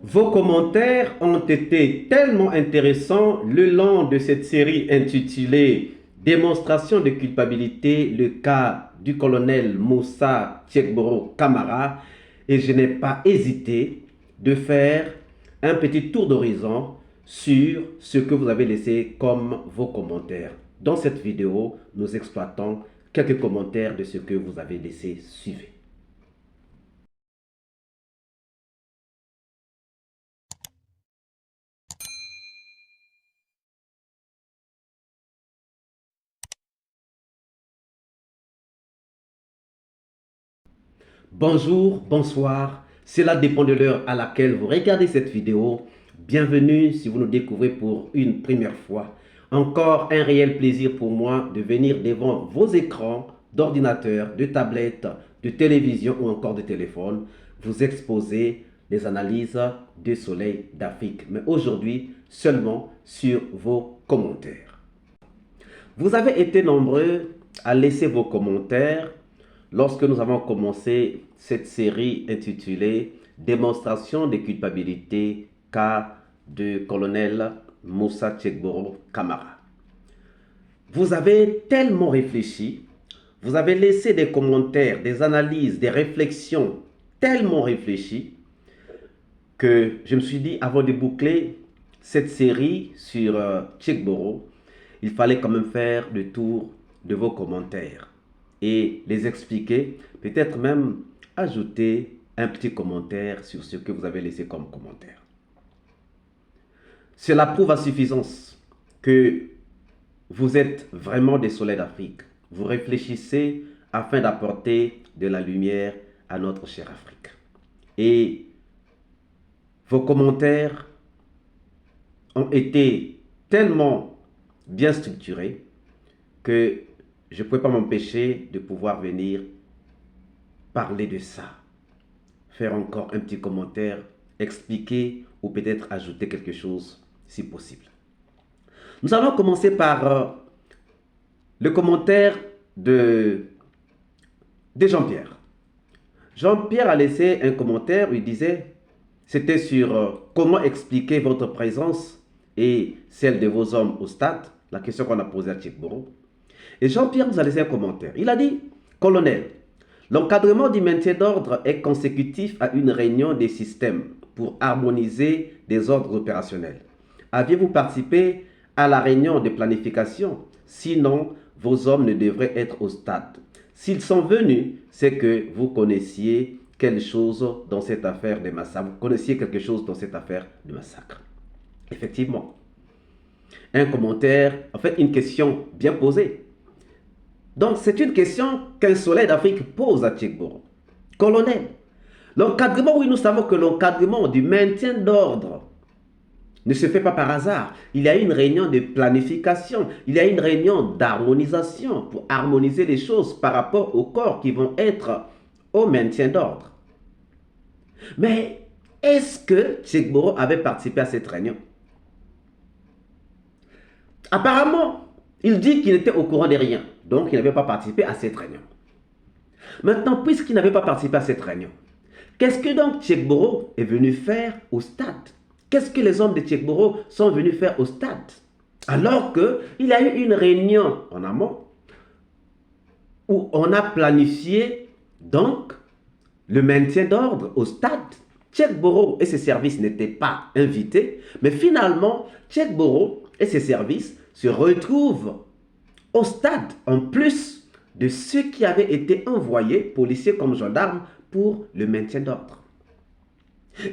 Vos commentaires ont été tellement intéressants le long de cette série intitulée Démonstration de culpabilité, le cas du colonel Moussa Tchekboro Kamara, et je n'ai pas hésité de faire un petit tour d'horizon sur ce que vous avez laissé comme vos commentaires. Dans cette vidéo, nous exploitons quelques commentaires de ce que vous avez laissé. Suivez. Bonjour, bonsoir, cela dépend de l'heure à laquelle vous regardez cette vidéo. Bienvenue si vous nous découvrez pour une première fois. Encore un réel plaisir pour moi de venir devant vos écrans d'ordinateur, de tablette, de télévision ou encore de téléphone, vous exposer les analyses du soleil d'Afrique. Mais aujourd'hui, seulement sur vos commentaires. Vous avez été nombreux à laisser vos commentaires lorsque nous avons commencé cette série intitulée Démonstration de culpabilité cas de colonel Moussa Tchekboro Kamara. Vous avez tellement réfléchi, vous avez laissé des commentaires, des analyses, des réflexions tellement réfléchies que je me suis dit, avant de boucler cette série sur Tchekboro, il fallait quand même faire le tour de vos commentaires et les expliquer, peut-être même ajouter un petit commentaire sur ce que vous avez laissé comme commentaire. Cela prouve à suffisance que vous êtes vraiment des soleils d'Afrique. Vous réfléchissez afin d'apporter de la lumière à notre chère Afrique. Et vos commentaires ont été tellement bien structurés que je ne pouvais pas m'empêcher de pouvoir venir parler de ça. Faire encore un petit commentaire, expliquer ou peut-être ajouter quelque chose si possible. Nous allons commencer par le commentaire de Jean-Pierre. Jean-Pierre a laissé un commentaire où il disait, c'était sur comment expliquer votre présence et celle de vos hommes au stade, la question qu'on a posée à Tchekboro. Et Jean-Pierre nous a laissé un commentaire. Il a dit, colonel, l'encadrement du maintien d'ordre est consécutif à une réunion des systèmes pour harmoniser des ordres opérationnels. Aviez-vous participé à la réunion de planification? Sinon, vos hommes ne devraient être au stade. S'ils sont venus, c'est que vous connaissiez quelque chose dans cette affaire de massacre. Vous connaissiez quelque chose dans cette affaire de massacre. Effectivement. Un commentaire, en fait, une question bien posée. Donc, c'est une question qu'un soleil d'Afrique pose à Tchekboro. Colonel, l'encadrement, oui, nous savons que l'encadrement du maintien d'ordre ne se fait pas par hasard. Il y a une réunion de planification, il y a une réunion d'harmonisation pour harmoniser les choses par rapport aux corps qui vont être au maintien d'ordre. Mais est-ce que Tchekboro avait participé à cette réunion? Apparemment, il dit qu'il était au courant de rien, donc il n'avait pas participé à cette réunion. Maintenant, puisqu'il n'avait pas participé à cette réunion, qu'est-ce que donc Tchekboro est venu faire au stade? Qu'est-ce que les hommes de Tchekboro sont venus faire au stade? Alors qu'il y a eu une réunion en amont où on a planifié donc le maintien d'ordre au stade. Tchekboro et ses services n'étaient pas invités, mais finalement, Tchekboro et ses services se retrouvent au stade, en plus de ceux qui avaient été envoyés, policiers comme gendarmes, pour le maintien d'ordre.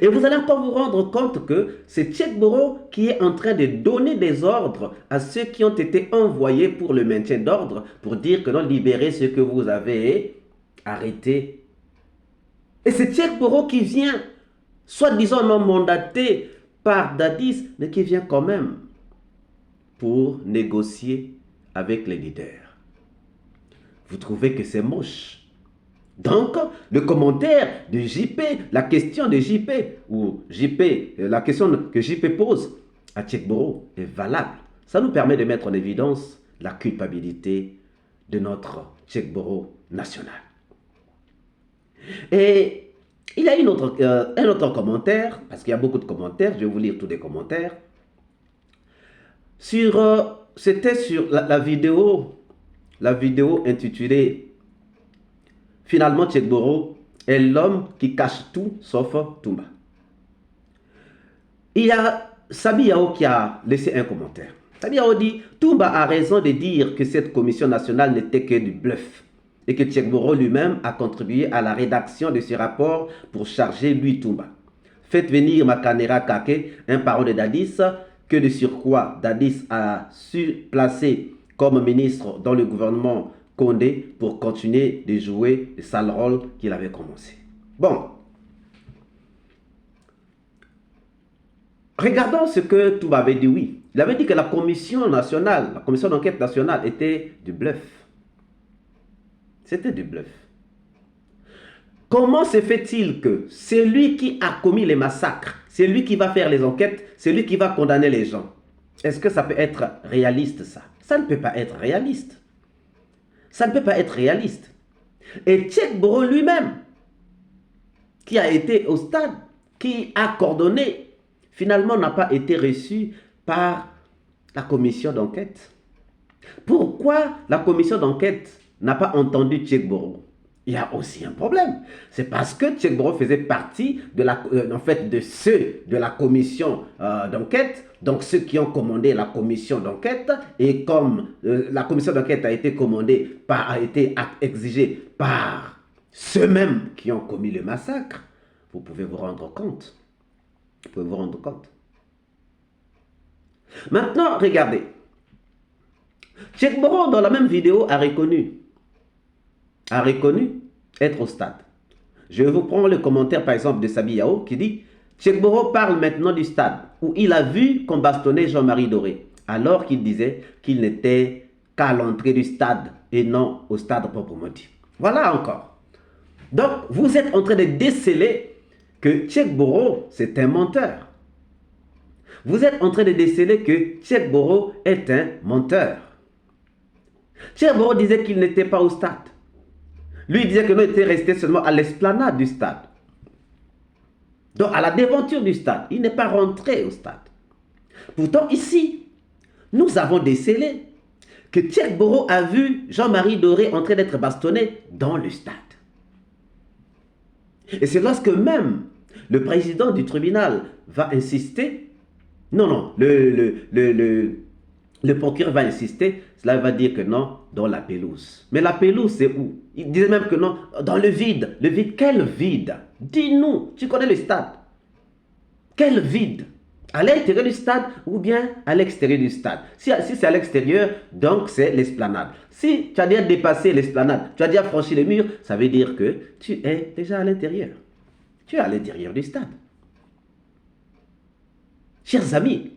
Et vous allez encore vous rendre compte que c'est Tchekboro qui est en train de donner des ordres à ceux qui ont été envoyés pour le maintien d'ordre, pour dire que non, libérez ceux que vous avez arrêtés. Et c'est Tchekboro qui vient, soi-disant non mandaté par Dadis, mais qui vient quand même pour négocier avec les leaders. Vous trouvez que c'est moche? Donc, le commentaire de JP, la question de JP, ou JP, la question que JP pose à Tchekboro est valable. Ça nous permet de mettre en évidence la culpabilité de notre Tchekboro national. Et Il y a un autre commentaire, parce qu'il y a beaucoup de commentaires, je vais vous lire tous les commentaires. C'était sur la vidéo intitulée Finalement Tchekboro est l'homme qui cache tout sauf Toumba. Il y a Sabi Yao qui a laissé un commentaire. Sabi Yao dit Toumba a raison de dire que cette commission nationale n'était que du bluff et que Tchekboro lui-même a contribué à la rédaction de ce rapport pour charger lui Toumba. Faites venir Makanera Kake, un parent de Dadis, que de surcroît Dadis a su placer comme ministre dans le gouvernement Condé pour continuer de jouer le sale rôle qu'il avait commencé. Bon. Regardons ce que Toumba avait dit, oui. Il avait dit que la commission nationale, la commission d'enquête nationale était du bluff. C'était du bluff. Comment se fait-il que c'est lui qui a commis les massacres, c'est lui qui va faire les enquêtes, c'est lui qui va condamner les gens? Est-ce que ça peut être réaliste, ça? Ça ne peut pas être réaliste. Ça ne peut pas être réaliste. Et Tchekboro lui-même, qui a été au stade, qui a coordonné, finalement n'a pas été reçu par la commission d'enquête. Pourquoi la commission d'enquête n'a pas entendu Tchekboro? Il y a aussi un problème. C'est parce que Tchekboro faisait partie de ceux de la commission d'enquête, donc ceux qui ont commandé la commission d'enquête, et comme la commission d'enquête a été exigée par ceux-mêmes qui ont commis le massacre, vous pouvez vous rendre compte. Vous pouvez vous rendre compte. Maintenant, regardez. Tchekboro, dans la même vidéo, a reconnu être au stade. Je vais vous prendre le commentaire, par exemple, de Sabi Yao, qui dit « Tchekboro parle maintenant du stade, où il a vu qu'on bastonnait Jean-Marie Doré, alors qu'il disait qu'il n'était qu'à l'entrée du stade, et non au stade proprement dit. » Voilà encore. Donc, vous êtes en train de déceler que Tchekboro, c'est un menteur. Vous êtes en train de déceler que Tchekboro est un menteur. Tchekboro disait qu'il n'était pas au stade. Lui disait que nous était resté seulement à l'esplanade du stade. Donc à la déventure du stade. Il n'est pas rentré au stade. Pourtant ici, nous avons décelé que Tchekboro a vu Jean-Marie Doré en train d'être bastonné dans le stade. Et c'est lorsque même le président du tribunal va insister. Non, le procureur va insister, cela va dire que non, dans la pelouse. Mais la pelouse, c'est où? Il disait même que non, dans le vide. Le vide, quel vide? Dis-nous, tu connais le stade. Quel vide? À l'intérieur du stade ou bien à l'extérieur du stade? Si c'est à l'extérieur, donc c'est l'esplanade. Si tu as déjà dépassé l'esplanade, tu as déjà franchi le mur, ça veut dire que tu es déjà à l'intérieur. Tu es à l'intérieur du stade. Chers amis,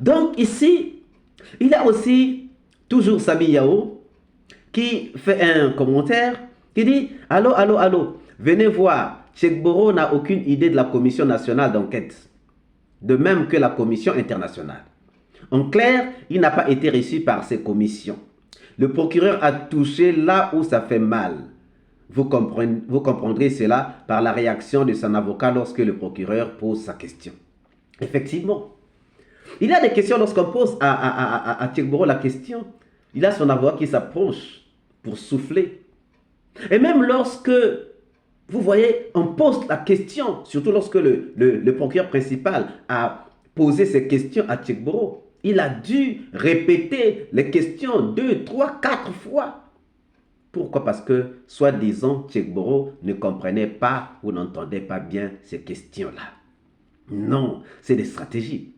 donc ici, il y a aussi toujours Sabi Yao qui fait un commentaire qui dit « Allô, allô, allô, venez voir, Tchekboro n'a aucune idée de la commission nationale d'enquête, de même que la commission internationale. En clair, il n'a pas été reçu par ces commissions. Le procureur a touché là où ça fait mal. Vous comprendrez cela par la réaction de son avocat lorsque le procureur pose sa question. » Effectivement. Il y a des questions lorsqu'on pose à Tchekboro la question. Il a son avocat qui s'approche pour souffler. Et même lorsque, vous voyez, on pose la question, surtout lorsque le procureur principal a posé ces questions à Tchekboro, il a dû répéter les questions 2, 3, 4 fois. Pourquoi? Parce que, soi-disant, Tchekboro ne comprenait pas ou n'entendait pas bien ces questions-là. Non, c'est des stratégies.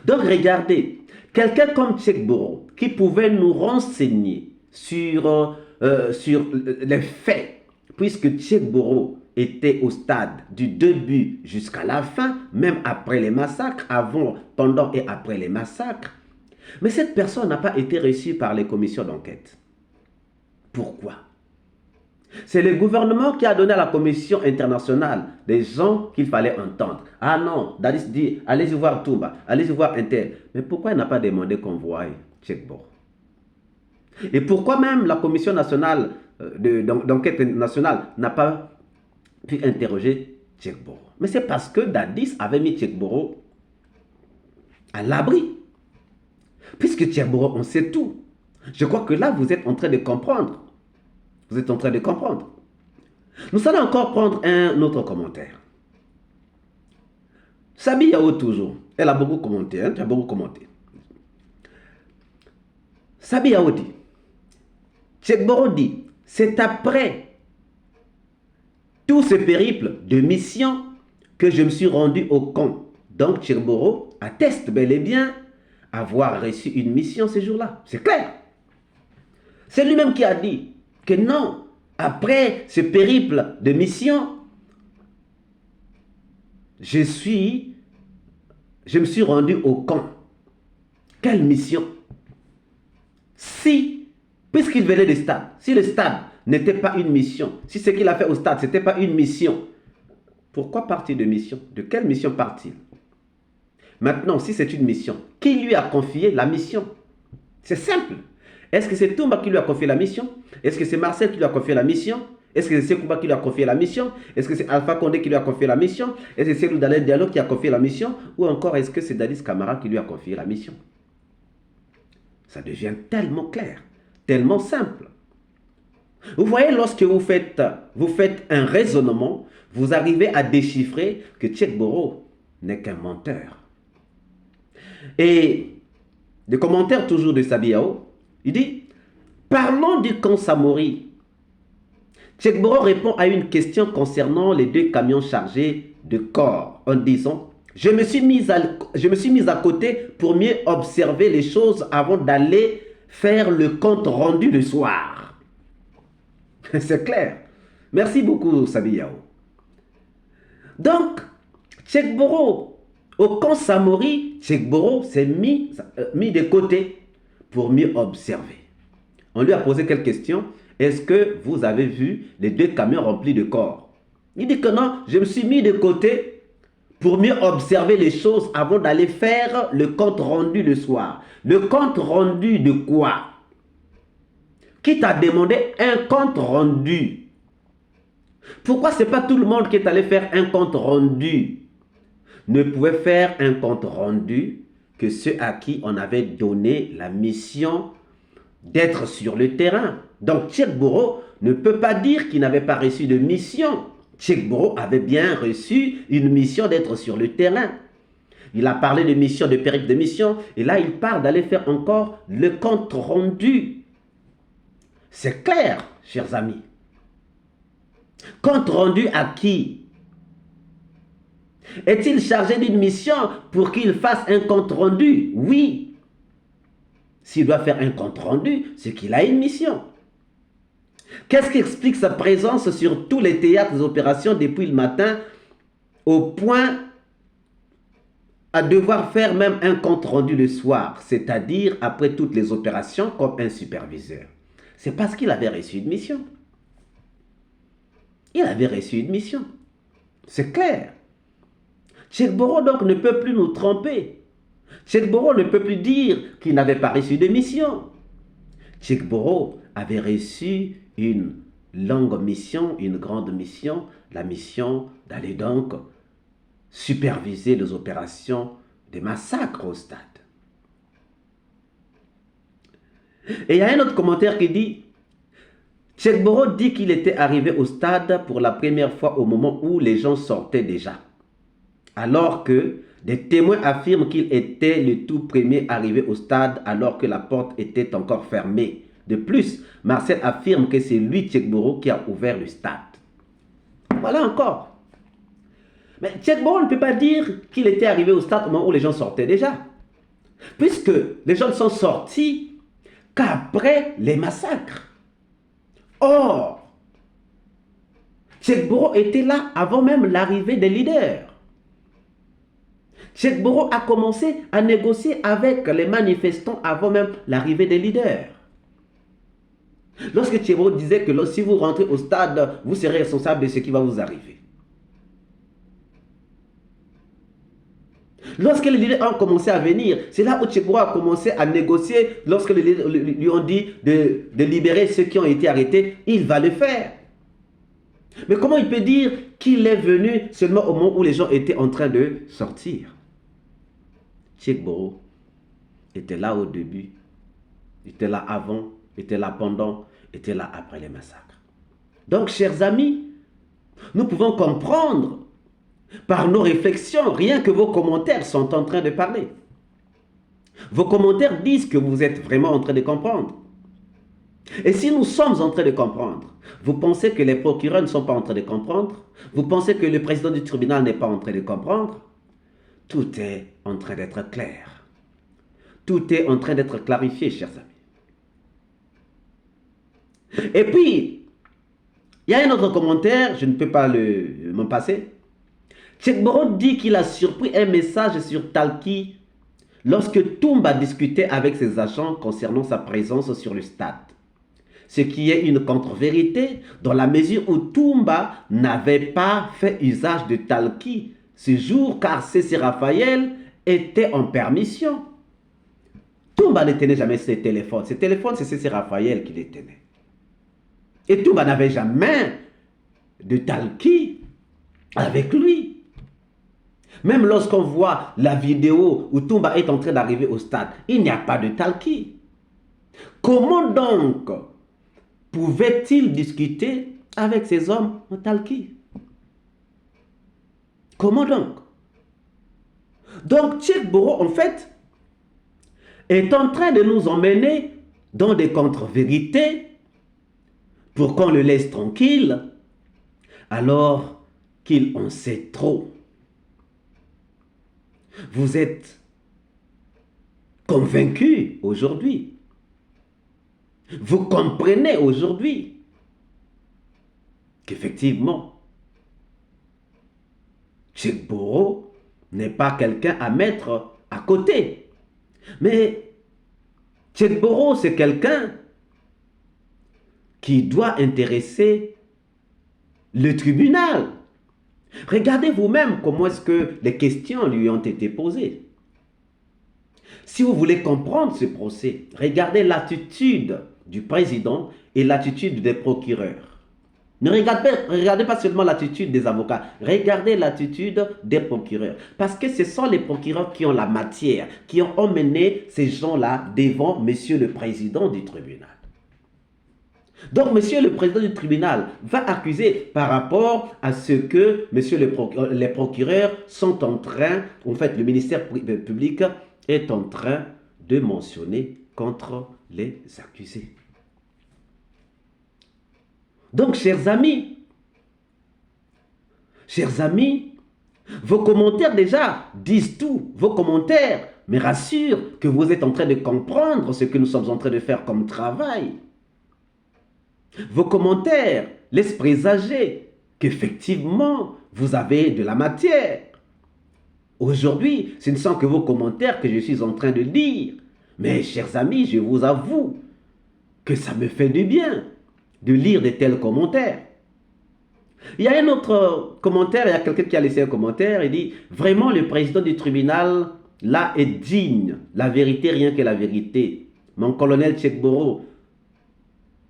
Donc regardez, quelqu'un comme Tchekboro qui pouvait nous renseigner sur les faits, puisque Tchekboro était au stade du début jusqu'à la fin, même après les massacres, avant, pendant et après les massacres. Mais cette personne n'a pas été reçue par les commissions d'enquête. Pourquoi? C'est le gouvernement qui a donné à la commission internationale des gens qu'il fallait entendre. Ah non, Dadis dit, allez-y voir Toumba, allez-y voir Intel. Mais pourquoi il n'a pas demandé qu'on voie Tchekboro? Et pourquoi même la commission nationale d'enquête nationale n'a pas puis interroger Tchekboro. Mais c'est parce que Dadis avait mis Tchekboro à l'abri. Puisque Tchekboro, on sait tout. Je crois que là, vous êtes en train de comprendre. Vous êtes en train de comprendre. Nous allons encore prendre un autre commentaire. Sabi Yao toujours. Elle a beaucoup commenté. Tu as beaucoup commenté. Sabi Yao dit. Tchekboro dit. C'est après tout ce périple de mission que je me suis rendu au camp. Donc Tchekboro atteste bel et bien avoir reçu une mission ce jour-là. C'est clair. C'est lui-même qui a dit que non, après ce périple de mission, je me suis rendu au camp. Quelle mission? Si, puisqu'il venait du stade, si le stade n'était pas une mission, si ce qu'il a fait au stade, ce n'était pas une mission, pourquoi partir de mission? De quelle mission part-il? Maintenant, si c'est une mission, qui lui a confié la mission? C'est simple. Est-ce que c'est Toumba qui lui a confié la mission? Est-ce que c'est Marcel qui lui a confié la mission? Est-ce que c'est Sekouba qui lui a confié la mission? Est-ce que c'est Alpha Condé qui lui a confié la mission? Est-ce que c'est Loudalel Diallo qui a confié la mission? Ou encore est-ce que c'est Dadis Camara qui lui a confié la mission? Ça devient tellement clair, tellement simple. Vous voyez, lorsque vous faites un raisonnement, vous arrivez à déchiffrer que Tchekboro n'est qu'un menteur. Et le commentaire toujours de Sabi Yao, il dit, parlons du camp Samori. Tchekboro répond à une question concernant les 2 camions chargés de corps en disant, je me suis mis à côté pour mieux observer les choses avant d'aller faire le compte rendu le soir. C'est clair. Merci beaucoup, Sabi Yao. Donc, Tchekboro, au camp Samori, Tchekboro s'est mis de côté pour mieux observer. On lui a posé quelques questions. Est-ce que vous avez vu les 2 camions remplis de corps? Il dit que non, je me suis mis de côté pour mieux observer les choses avant d'aller faire le compte rendu le soir. Le compte rendu de quoi? Qui t'a demandé un compte rendu? Pourquoi ce n'est pas tout le monde qui est allé faire un compte rendu? Ne pouvait faire un compte rendu que ceux à qui on avait donné la mission d'être sur le terrain. Donc Tchekboro ne peut pas dire qu'il n'avait pas reçu de mission. Tchekboro avait bien reçu une mission d'être sur le terrain. Il a parlé de mission, de périple de mission, et là il parle d'aller faire encore le compte rendu. C'est clair, chers amis. Compte rendu à qui? Est-il chargé d'une mission pour qu'il fasse un compte rendu? Oui. S'il doit faire un compte rendu, c'est qu'il a une mission. Qu'est-ce qui explique sa présence sur tous les théâtres d'opérations depuis le matin, au point à devoir faire même un compte rendu le soir, c'est-à-dire après toutes les opérations comme un superviseur? C'est parce qu'il avait reçu une mission. Il avait reçu une mission. C'est clair. Tchekboro donc ne peut plus nous tromper. Tchekboro ne peut plus dire qu'il n'avait pas reçu de mission. Tchekboro avait reçu une longue mission, une grande mission, la mission d'aller donc superviser les opérations de massacre au stade. Et il y a un autre commentaire qui dit, Tchekboro dit qu'il était arrivé au stade pour la première fois au moment où les gens sortaient déjà. Alors que des témoins affirment qu'il était le tout premier arrivé au stade alors que la porte était encore fermée. De plus, Marcel affirme que c'est lui, Tchekboro, qui a ouvert le stade. Voilà encore. Mais Tchekboro ne peut pas dire qu'il était arrivé au stade au moment où les gens sortaient déjà. Puisque les gens sont sortis qu'après les massacres. Or, Tchekboro était là avant même l'arrivée des leaders. Tchekboro a commencé à négocier avec les manifestants avant même l'arrivée des leaders. Lorsque Tchekboro disait que si vous rentrez au stade, vous serez responsable de ce qui va vous arriver. Lorsque les leaders ont commencé à venir, c'est là où Tchekboro a commencé à négocier. Lorsque les leaders lui ont dit de libérer ceux qui ont été arrêtés, il va le faire. Mais comment il peut dire qu'il est venu seulement au moment où les gens étaient en train de sortir? Cheikh Boro était là au début, était là avant, était là pendant, était là après les massacres. Donc, chers amis, nous pouvons comprendre par nos réflexions, rien que vos commentaires sont en train de parler. Vos commentaires disent que vous êtes vraiment en train de comprendre. Et si nous sommes en train de comprendre, vous pensez que les procureurs ne sont pas en train de comprendre? Vous pensez que le président du tribunal n'est pas en train de comprendre? Tout est en train d'être clair. Tout est en train d'être clarifié, chers amis. Et puis, il y a un autre commentaire, je ne peux pas m'en passer. Cheikh Boro dit qu'il a surpris un message sur Talki lorsque Toumba discutait avec ses agents concernant sa présence sur le stade. Ce qui est une contre-vérité dans la mesure où Toumba n'avait pas fait usage de Talki ce jour car C.C. Raphaël était en permission. Toumba ne tenait jamais ses téléphones. Ses téléphones, c'est C.C. Raphaël qui les tenait. Et Toumba n'avait jamais de Talki avec lui. Même lorsqu'on voit la vidéo où Toumba est en train d'arriver au stade, il n'y a pas de Talki. Comment donc pouvait-il discuter avec ces hommes en Talki? Comment donc? Donc, Cheikh Boro, en fait, est en train de nous emmener dans des contre-vérités pour qu'on le laisse tranquille, alors qu'il en sait trop. Vous êtes convaincu aujourd'hui. Vous comprenez aujourd'hui qu'effectivement, Cheikh Boro n'est pas quelqu'un à mettre à côté. Mais Cheikh Boro, c'est quelqu'un qui doit intéresser le tribunal. Regardez vous-même comment est-ce que les questions lui ont été posées. Si vous voulez comprendre ce procès, regardez l'attitude du président et l'attitude des procureurs. Ne regardez pas seulement l'attitude des avocats, regardez l'attitude des procureurs. Parce que ce sont les procureurs qui ont la matière, qui ont emmené ces gens-là devant monsieur le président du tribunal. Donc, monsieur le président du tribunal va accuser par rapport à ce que les procureurs sont en train, en fait, le ministère public est en train de mentionner contre les accusés. Donc, chers amis, vos commentaires déjà disent tout. Vos commentaires me rassurent que vous êtes en train de comprendre ce que nous sommes en train de faire comme travail. Vos commentaires laissent présager qu'effectivement, vous avez de la matière. Aujourd'hui, ce ne sont que vos commentaires que je suis en train de lire. Mais, chers amis, je vous avoue que ça me fait du bien de lire de tels commentaires. Il y a un autre commentaire, il y a quelqu'un qui a laissé un commentaire, il dit « Vraiment, le président du tribunal, là, est digne. La vérité, rien que la vérité. Mon colonel Cheikh Boro,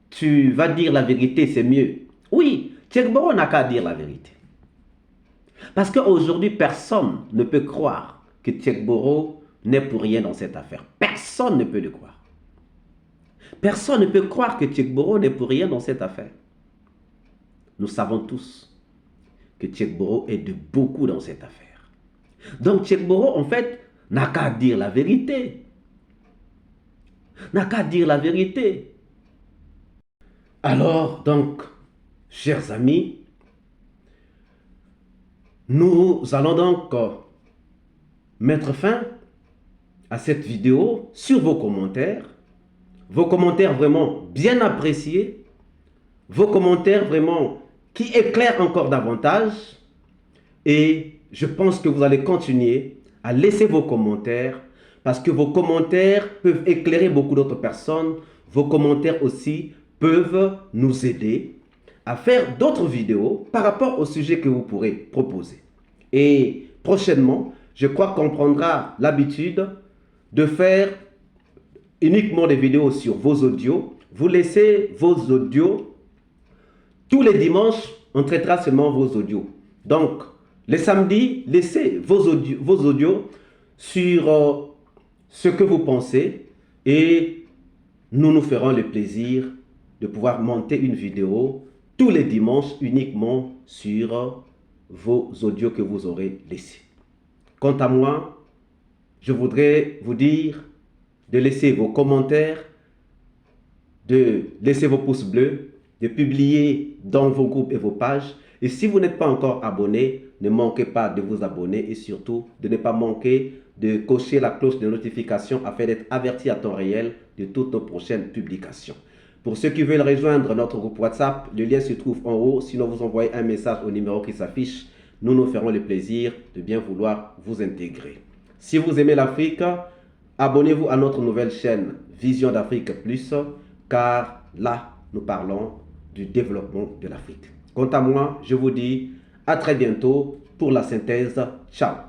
tu vas dire la vérité, c'est mieux. » Oui, Cheikh Boro n'a qu'à dire la vérité. Parce qu'aujourd'hui, personne ne peut croire que Cheikh Boro n'est pour rien dans cette affaire. Personne ne peut le croire. Personne ne peut croire que Cheikh Boro n'est pour rien dans cette affaire. Nous savons tous que Cheikh Boro est de beaucoup dans cette affaire. Donc Cheikh Boro, en fait, n'a qu'à dire la vérité. N'a qu'à dire la vérité. Alors, donc, chers amis, nous allons donc mettre fin à cette vidéo sur vos commentaires. Vos commentaires vraiment bien appréciés. Vos commentaires vraiment qui éclairent encore davantage. Et je pense que vous allez continuer à laisser vos commentaires parce que vos commentaires peuvent éclairer beaucoup d'autres personnes. Vos commentaires aussi peuvent nous aider à faire d'autres vidéos par rapport au sujet que vous pourrez proposer. Et prochainement, je crois qu'on prendra l'habitude de faire uniquement des vidéos sur vos audios. Vous laissez vos audios tous les dimanches on traitera seulement vos audios. Donc, les samedis, laissez vos audios sur ce que vous pensez et nous ferons le plaisir de pouvoir monter une vidéo tous les dimanches uniquement sur vos audios que vous aurez laissés. Quant à moi, je voudrais vous dire de laisser vos commentaires, de laisser vos pouces bleus, de publier dans vos groupes et vos pages. Et si vous n'êtes pas encore abonné, ne manquez pas de vous abonner et surtout de ne pas manquer de cocher la cloche de notification afin d'être averti à temps réel de toutes nos prochaines publications. Pour ceux qui veulent rejoindre notre groupe WhatsApp, le lien se trouve en haut. Sinon, vous envoyez un message au numéro qui s'affiche. Nous ferons le plaisir de bien vouloir vous intégrer. Si vous aimez l'Afrique, abonnez-vous à notre nouvelle chaîne Vision d'Afrique Plus, car là, nous parlons du développement de l'Afrique. Quant à moi, je vous dis à très bientôt pour la synthèse. Ciao!